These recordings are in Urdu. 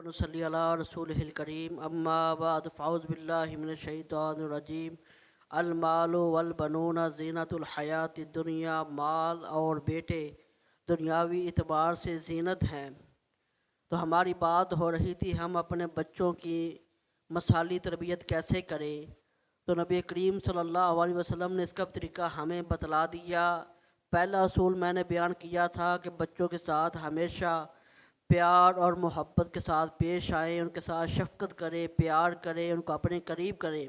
ونصلی علی رسولہ الکریم اما بعد فاعوذ باللہ من الشیطان الرجیم المال والبنون زینت الحیات الدنیا، مال اور بیٹے دنیاوی اعتبار سے زینت ہیں۔ تو ہماری بات ہو رہی تھی ہم اپنے بچوں کی مثالی تربیت کیسے کریں، تو نبی کریم صلی اللہ علیہ وسلم نے اس کا طریقہ ہمیں بتلا دیا۔ پہلا اصول میں نے بیان کیا تھا کہ بچوں کے ساتھ ہمیشہ پیار اور محبت کے ساتھ پیش آئیں، ان کے ساتھ شفقت کریں، پیار کریں، ان کو اپنے قریب کریں۔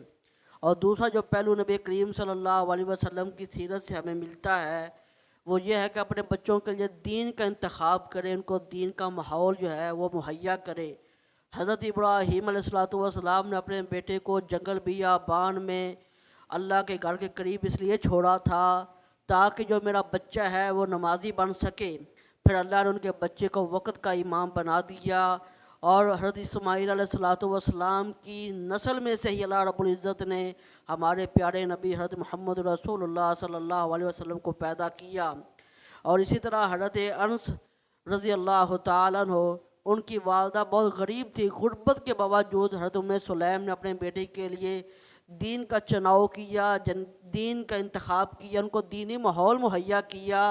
اور دوسرا جو پہلو نبی کریم صلی اللہ علیہ وسلم کی سیرت سے ہمیں ملتا ہے وہ یہ ہے کہ اپنے بچوں کے لیے دین کا انتخاب کریں، ان کو دین کا ماحول جو ہے وہ مہیا کرے۔ حضرت ابراہیم علیہ السلام نے اپنے بیٹے کو جنگل بیابان میں اللہ کے گھر کے قریب اس لیے چھوڑا تھا تاکہ جو میرا بچہ ہے وہ نمازی بن سکے۔ پھر اللہ نے ان کے بچے کو وقت کا امام بنا دیا، اور حضرت اسماعیل علیہ السلام کی نسل میں سے ہی اللہ رب العزت نے ہمارے پیارے نبی حضرت محمد رسول اللہ صلی اللہ علیہ وسلم کو پیدا کیا۔ اور اسی طرح حضرت انس رضی اللہ تعالیٰ عنہ، ان کی والدہ بہت غریب تھی، غربت کے باوجود حضرت ام سلیم نے اپنے بیٹے کے لیے دین کا چناؤ کیا، دین کا انتخاب کیا، ان کو دینی ماحول مہیا کیا۔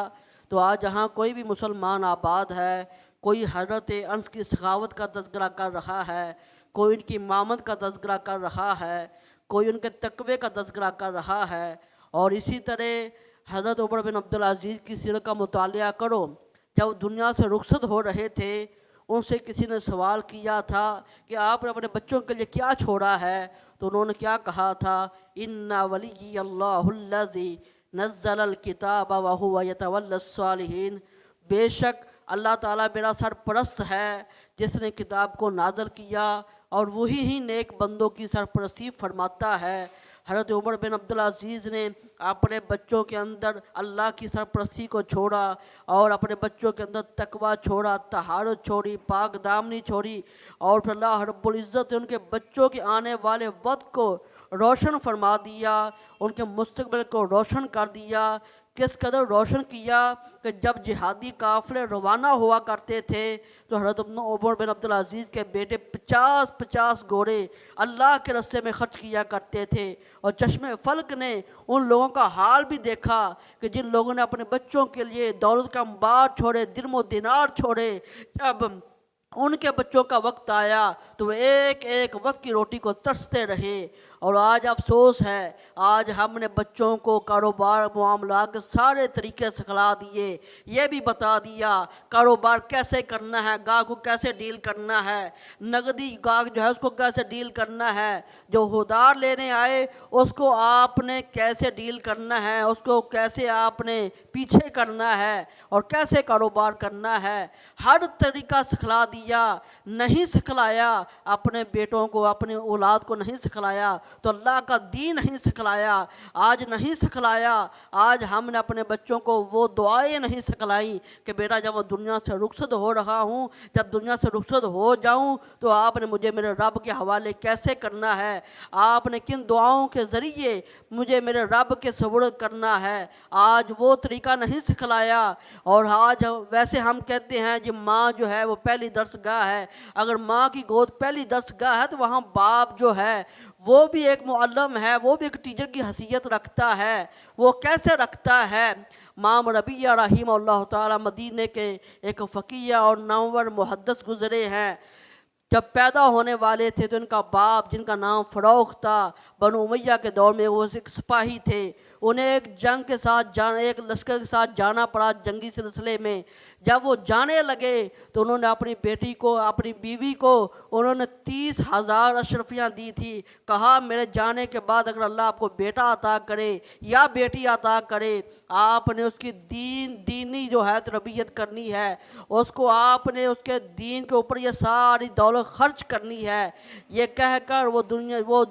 تو آج جہاں کوئی بھی مسلمان آباد ہے، کوئی حضرت انس کی سخاوت کا تذکرہ کر رہا ہے، کوئی ان کی امامت کا تذکرہ کر رہا ہے، کوئی ان کے تقوی کا تذکرہ کر رہا ہے۔ اور اسی طرح حضرت عمر بن عبدالعزیز کی سیرت کا مطالعہ کرو۔ جب دنیا سے رخصت ہو رہے تھے، ان سے کسی نے سوال کیا تھا کہ آپ نے اپنے بچوں کے لیے کیا چھوڑا ہے، تو انہوں نے کیا کہا تھا؟ ان ولی اللہ الذی نزل الکتاب وہو یتولی الصالحین، بے شک اللہ تعالیٰ میرا سرپرست ہے جس نے کتاب کو نازل کیا اور وہی ہی نیک بندوں کی سرپرستی فرماتا ہے۔ حضرت عمر بن عبدالعزیز نے اپنے بچوں کے اندر اللہ کی سرپرستی کو چھوڑا اور اپنے بچوں کے اندر تقوی چھوڑا، طہارت چھوڑی، پاک دامنی چھوڑی، اور پھر اللہ رب العزت نے ان کے بچوں کے آنے والے وقت کو روشن فرما دیا، ان کے مستقبل کو روشن کر دیا۔ کس قدر روشن کیا کہ جب جہادی قافلے روانہ ہوا کرتے تھے تو حضرت عمر بن عبدالعزیز کے بیٹے 50 گھوڑے اللہ کے راستے میں خرچ کیا کرتے تھے۔ اور چشم فلک نے ان لوگوں کا حال بھی دیکھا کہ جن لوگوں نے اپنے بچوں کے لیے دولت کا انبار چھوڑے، درم و دینار چھوڑے، جب ان کے بچوں کا وقت آیا تو وہ ایک ایک وقت کی روٹی کو ترستے رہے۔ اور آج افسوس ہے، آج ہم نے بچوں کو کاروبار معاملات کے سارے طریقے سکھلا دیے، یہ بھی بتا دیا کاروبار کیسے کرنا ہے، گاہک کو کیسے ڈیل کرنا ہے، نقدی گاہک جو ہے اس کو کیسے ڈیل کرنا ہے، جو ادھار لینے آئے اس کو آپ نے کیسے ڈیل کرنا ہے، اس کو کیسے آپ نے پیچھے کرنا ہے اور کیسے کاروبار کرنا ہے، ہر طریقہ سکھلا دیا۔ نہیں سکھلایا اپنے بیٹوں کو، اپنے اولاد کو نہیں سکھلایا تو اللہ کا دین نہیں سکھلایا۔ آج نہیں سکھلایا، آج ہم نے اپنے بچوں کو وہ دعائیں نہیں سکھلائی کہ بیٹا جب میں دنیا سے رخصت ہو رہا ہوں، جب دنیا سے رخصت ہو جاؤں تو آپ نے مجھے میرے رب کے حوالے کیسے کرنا ہے، آپ نے کن دعاؤں کے ذریعے مجھے میرے رب کے سپرد کرنا ہے، آج وہ طریقہ نہیں سکھلایا۔ اور آج ویسے ہم کہتے ہیں جی ماں جو ہے وہ پہلی درسگاہ ہے، اگر ماں کی گود پہلی درسگاہ ہے تو وہاں باپ جو ہے وہ بھی ایک معلم ہے، وہ بھی ایک ٹیچر کی حیثیت رکھتا ہے۔ وہ کیسے رکھتا ہے؟ امام ربیعہ رحمہ اللہ تعالی مدینے کے ایک فقیہ اور نامور محدث گزرے ہیں۔ جب پیدا ہونے والے تھے تو ان کا باپ جن کا نام فروخ تھا، بنو امیہ کے دور میں وہ ایک سپاہی تھے، انہیں ایک جنگ کے ساتھ ایک لشکر کے ساتھ جانا پڑا جنگی سلسلے میں۔ جب وہ جانے لگے تو انہوں نے اپنی بیٹی کو، اپنی بیوی کو انہوں نے 30,000 اشرفیاں دی تھی، کہا میرے جانے کے بعد اگر اللہ آپ کو بیٹا عطا کرے یا بیٹی عطا کرے، آپ نے اس کی دینی جو ہے تربیت کرنی ہے، اس کو آپ نے اس کے دین کے اوپر یہ ساری دولت خرچ کرنی ہے۔ یہ کہہ کر وہ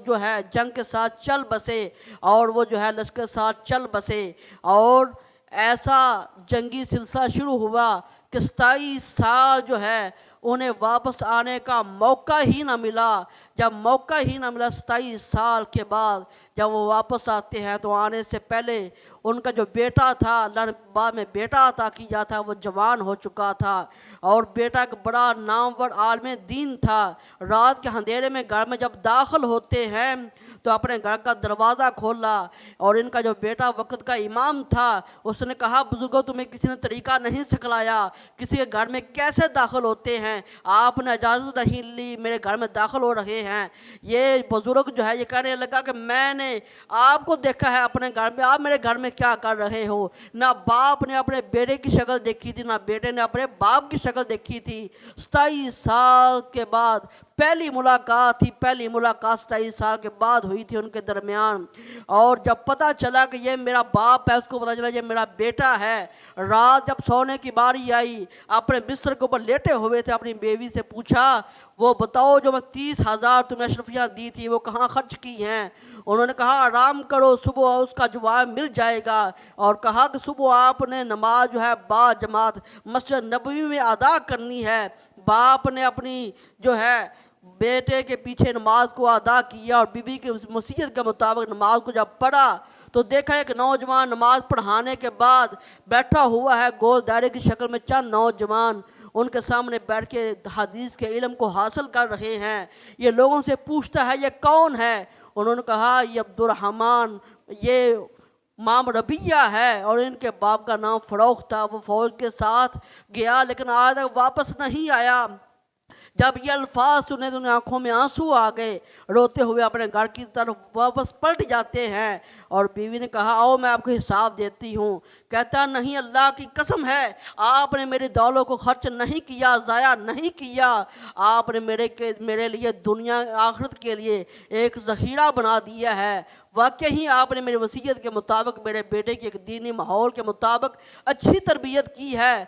جو ہے جنگ کے ساتھ چل بسے، اور وہ جو ہے لشکر کے ساتھ چل بسے، اور ایسا جنگی سلسلہ شروع ہوا کہ 27 سال جو ہے انہیں واپس آنے کا موقع ہی نہ ملا۔ جب موقع ہی نہ ملا 27 سال کے بعد جب وہ واپس آتے ہیں تو آنے سے پہلے ان کا جو بیٹا تھا، اللہ نے بعد میں بیٹا عطا کیا تھا، وہ جوان ہو چکا تھا۔ اور بیٹا ایک بڑا نامور عالم دین تھا۔ رات کے اندھیرے میں گھر میں جب داخل ہوتے ہیں تو اپنے گھر کا دروازہ کھولا، اور ان کا جو بیٹا وقت کا امام تھا اس نے کہا بزرگوں تمہیں کسی نے طریقہ نہیں سکھلایا، کسی کے گھر میں کیسے داخل ہوتے ہیں، آپ نے اجازت نہیں لی، میرے گھر میں داخل ہو رہے ہیں۔ یہ بزرگ جو ہے یہ کہنے لگا کہ میں نے آپ کو دیکھا ہے اپنے گھر میں، آپ میرے گھر میں کیا کر رہے ہو؟ نہ باپ نے اپنے بیٹے کی شکل دیکھی تھی، نہ بیٹے نے اپنے باپ کی شکل دیکھی تھی۔ 27 سال کے بعد پہلی ملاقات تھی، پہلی ملاقات 27 سال کے بعد ہوئی تھی ان کے درمیان، اور جب پتہ چلا کہ یہ میرا باپ ہے، اس کو پتہ چلا یہ میرا بیٹا ہے۔ رات جب سونے کی باری آئی، اپنے بستر کے اوپر لیٹے ہوئے تھے، اپنی بیوی سے پوچھا وہ بتاؤ جو میں 30,000 تمہیں اشرفیاں دی تھی وہ کہاں خرچ کی ہیں؟ انہوں نے کہا آرام کرو، صبح اس کا جواب مل جائے گا، اور کہا کہ صبح آپ نے نماز جو ہے با جماعت مسجد نبوی میں ادا کرنی ہے۔ باپ نے اپنی جو ہے بیٹے کے پیچھے نماز کو ادا کیا، اور بیوی کی وصیت کے مطابق نماز کو جب پڑھا تو دیکھا ایک نوجوان نماز پڑھانے کے بعد بیٹھا ہوا ہے، گول دائرے کی شکل میں چند نوجوان ان کے سامنے بیٹھ کے حدیث کے علم کو حاصل کر رہے ہیں۔ یہ لوگوں سے پوچھتا ہے یہ کون ہے؟ انہوں نے کہا یہ عبدالرحمن، یہ مام ربیہ ہے، اور ان کے باپ کا نام فروخ تھا، وہ فوج کے ساتھ گیا لیکن آج تک واپس نہیں آیا۔ جب یہ الفاظ سنے تو انہیں آنکھوں میں آنسو آ گئے، روتے ہوئے اپنے گھر کی طرف واپس پلٹ جاتے ہیں، اور بیوی نے کہا آؤ میں آپ کو حساب دیتی ہوں۔ کہتا نہیں اللہ کی قسم ہے آپ نے میری دولوں کو خرچ نہیں کیا، ضائع نہیں کیا، آپ نے میرے لیے دنیا آخرت کے لیے ایک ذخیرہ بنا دیا ہے۔ واقعی آپ نے میری وصیت کے مطابق میرے بیٹے کی ایک دینی ماحول کے مطابق اچھی تربیت کی ہے۔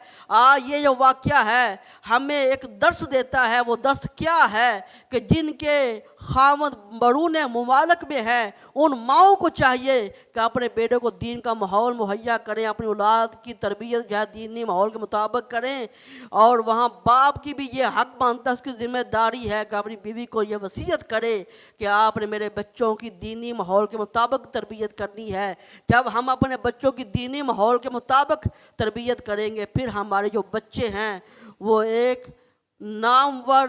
یہ جو واقعہ ہے ہمیں ایک درس دیتا ہے، وہ درس کیا ہے کہ جن کے خاوند بیرون ممالک میں ہیں ان ماؤں کو چاہیے کہ اپنے بیٹے کو دین کا ماحول مہیا کریں، اپنی اولاد کی تربیت جو ہے دینی ماحول کے مطابق کریں، اور وہاں باپ کی بھی یہ حق بنتا ہے، اس کی ذمہ داری ہے کہ اپنی بیوی کو یہ وصیت کرے کہ آپ نے میرے بچوں کی دینی ماحول کے مطابق تربیت کرنی ہے۔ جب ہم اپنے بچوں کی دینی ماحول کے مطابق تربیت کریں گے پھر ہمارے جو بچے ہیں وہ ایک نامور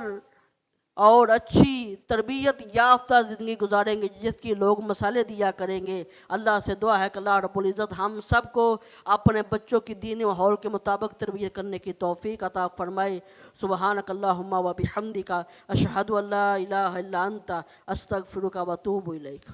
اور اچھی تربیت یافتہ زندگی گزاریں گے جس کی لوگ مثالیں دیا کریں گے۔ اللہ سے دعا ہے کہ اللہ رب العزت ہم سب کو اپنے بچوں کی دینی ماحول کے مطابق تربیت کرنے کی توفیق عطا فرمائے۔ سبحانک اللہم و بحمدک اشہد ان لا الہ الا انت استغفرک و اتوب الیک۔